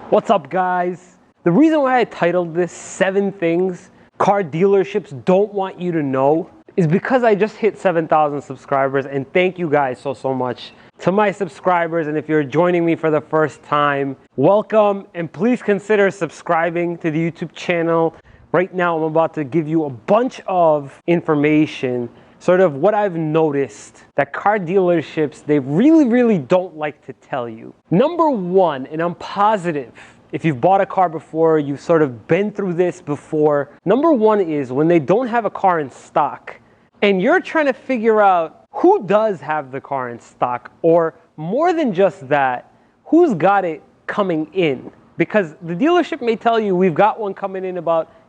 What's up, guys? The reason why I titled this 7 Things Car Dealerships Don't Want You to Know is because I just hit 7,000 subscribers, and thank you guys so much to my subscribers. And if you're joining me for the first time, welcome, and please consider subscribing to the YouTube channel. Right now I'm about to give you a bunch of information, sort of what I've noticed that car dealerships, they really don't like to tell you. Number one, and I'm positive if you've bought a car before, you've sort of been through this before. Number one is when they don't have a car in stock and you're trying to figure out who does have the car in stock, or more than just that, who's got it coming in. Because the dealership may tell you we've got one coming in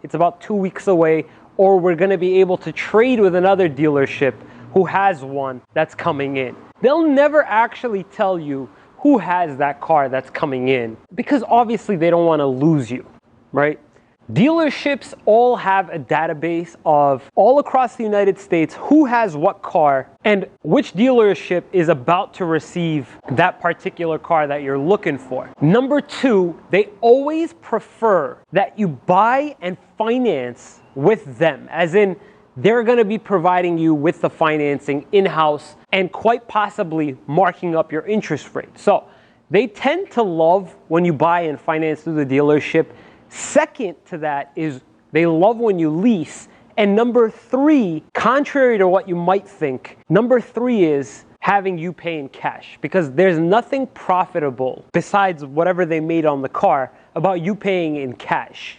it's about 2 weeks away, or we're going to be able to trade with another dealership who has one that's coming in. They'll never actually tell you who has that car that's coming in, because obviously they don't want to lose you, right? Dealerships all have a database of all across the United States who has what car and which dealership is about to receive that particular car that you're looking for. Number two, they always prefer that you buy and finance with them, as in they're going to be providing you with the financing in-house and quite possibly marking up your interest rate. So they tend to love when you buy and finance through the dealership. Second to that is they love when you lease. And number three, contrary to what you might think, number three is having you pay in cash, because there's nothing profitable besides whatever they made on the car about you paying in cash.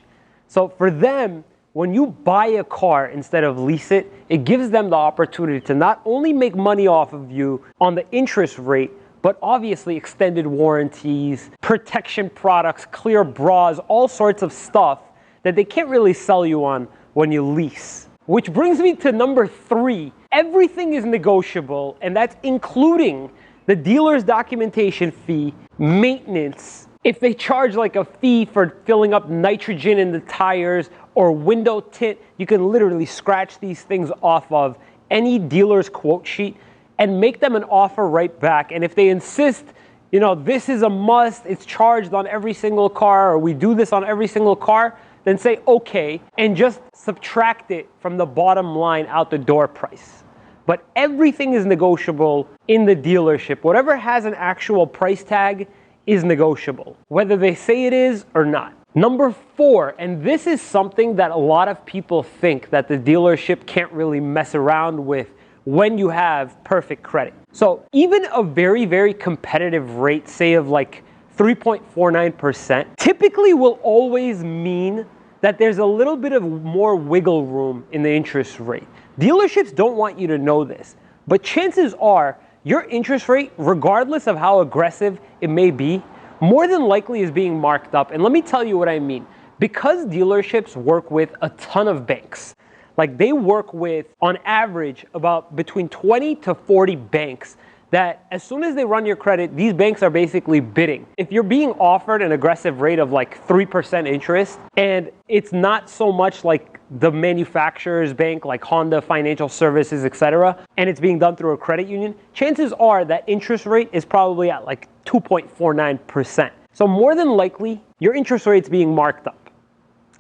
So for them, when you buy a car instead of lease it, it gives them the opportunity to not only make money off of you on the interest rate, but obviously extended warranties, protection products, clear bras, all sorts of stuff that they can't really sell you on when you lease. Which brings me to number three. Everything is negotiable, and that's including the dealer's documentation fee, maintenance. If they charge like a fee for filling up nitrogen in the tires or window tint, you can literally scratch these things off of any dealer's quote sheet and make them an offer right back. And if they insist, this is a must, it's charged on every single car, or we do this on every single car, then say okay and just subtract it from the bottom line out the door price. But everything is negotiable in the dealership. Whatever has an actual price tag is negotiable, whether they say it is or not. Number four, and this is something that a lot of people think that the dealership can't really mess around with when you have perfect credit. So even a very competitive rate, say of like 3.49%, typically will always mean that there's a little bit of more wiggle room in the interest rate. Dealerships don't want you to know this, but chances are your interest rate, regardless of how aggressive it may be, more than likely is being marked up. And let me tell you what I mean. Because dealerships work with a ton of banks, like they work with, on average, about between 20 to 40 banks, that as soon as they run your credit, these banks are basically bidding. If you're being offered an aggressive rate of like 3% interest, and it's not so much like the manufacturer's bank, like Honda Financial Services, etc., and it's being done through a credit union, chances are that interest rate is probably at like 2.49%. So more than likely, your interest rate's being marked up.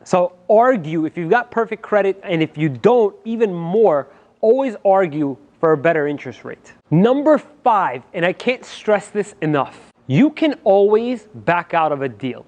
So argue if you've got perfect credit, and if you don't, even more, always argue for a better interest rate. Number five, and I can't stress this enough, you can always back out of a deal.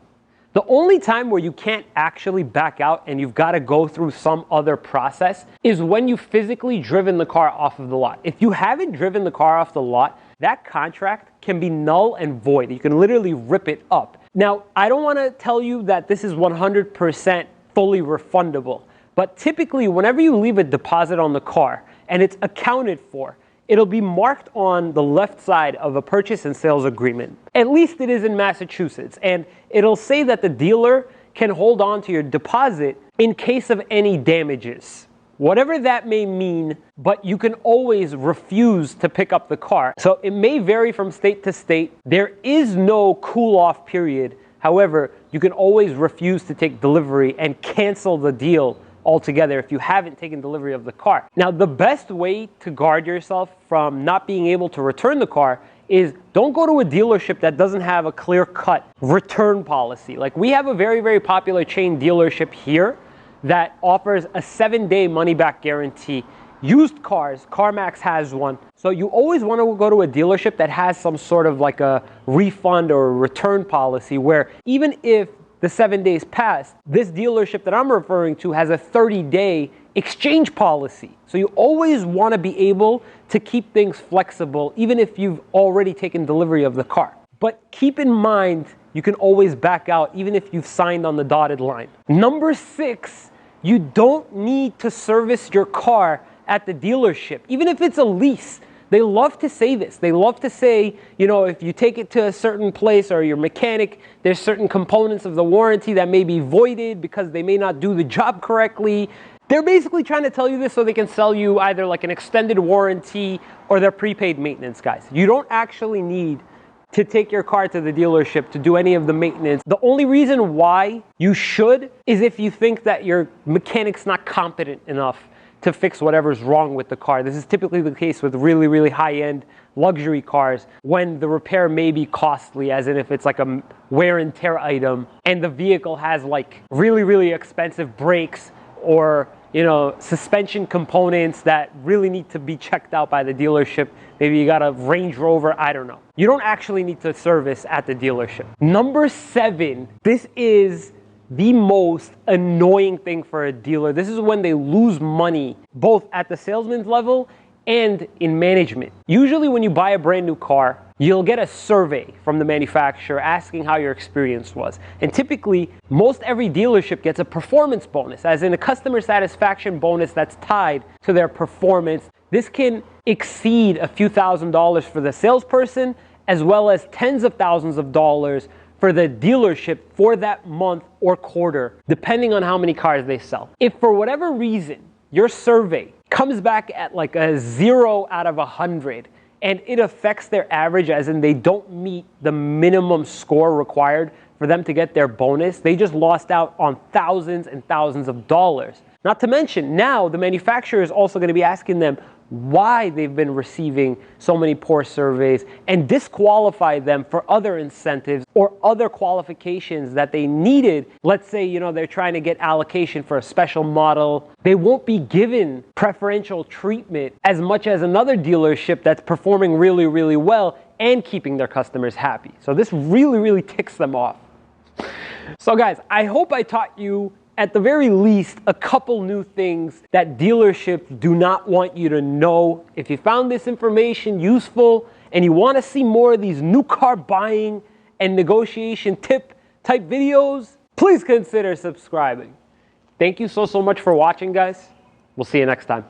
The only time where you can't actually back out and you've got to go through some other process is when you've physically driven the car off of the lot. If you haven't driven the car off the lot, that contract can be null and void. You can literally rip it up. Now, I don't want to tell you that this is 100% fully refundable, but typically whenever you leave a deposit on the car and it's accounted for, it'll be marked on the left side of a purchase and sales agreement. At least it is in Massachusetts. And it'll say that the dealer can hold on to your deposit in case of any damages. Whatever that may mean, but you can always refuse to pick up the car. So it may vary from state to state. There is no cool-off period. However, you can always refuse to take delivery and cancel the deal altogether if you haven't taken delivery of the car. Now, the best way to guard yourself from not being able to return the car is don't go to a dealership that doesn't have a clear-cut return policy. Like, we have a very, very popular chain dealership here that offers a 7-day money-back guarantee. Used cars, CarMax has one. So you always want to go to a dealership that has some sort of like a refund or a return policy, where even if the 7 days pass, this dealership that I'm referring to has a 30-day exchange policy. So you always want to be able to keep things flexible, even if you've already taken delivery of the car. But keep in mind, you can always back out even if you've signed on the dotted line. Number 6, you don't need to service your car at the dealership, even if it's a lease. They love to say this. They love to say, you know, if you take it to a certain place or your mechanic, there's certain components of the warranty that may be voided because they may not do the job correctly. They're basically trying to tell you this so they can sell you either like an extended warranty or their prepaid maintenance, guys. You don't actually need to take your car to the dealership to do any of the maintenance. The only reason why you should is if you think that your mechanic's not competent enough to fix whatever's wrong with the car. This is typically the case with really, really high-end luxury cars when the repair may be costly, as in if it's like a wear and tear item and the vehicle has like really, really expensive brakes or, you know, suspension components that really need to be checked out by the dealership. Maybe you got a Range Rover, I don't know. You don't actually need to service at the dealership. Number 7, this is the most annoying thing for a dealer. This is when they lose money, both at the salesman's level and in management. Usually when you buy a brand new car, you'll get a survey from the manufacturer asking how your experience was. And typically, most every dealership gets a performance bonus, as in a customer satisfaction bonus that's tied to their performance. This can exceed a few $1,000s for the salesperson, as well as tens of thousands of dollars for the dealership for that month or quarter, depending on how many cars they sell. If for whatever reason your survey comes back at like a 0 out of 100 and it affects their average, as in they don't meet the minimum score required for them to get their bonus, they just lost out on thousands and thousands of dollars. Not to mention, now the manufacturer is also going to be asking them why they've been receiving so many poor surveys and disqualify them for other incentives or other qualifications that they needed. Let's say, you know, they're trying to get allocation for a special model. They won't be given preferential treatment as much as another dealership that's performing really, really well and keeping their customers happy. So this really, really ticks them off. So guys, I hope I taught you at the very least a couple new things that dealerships do not want you to know. If you found this information useful and you want to see more of these new car buying and negotiation tip type videos, please consider subscribing. Thank you so much for watching, guys. We'll see you next time.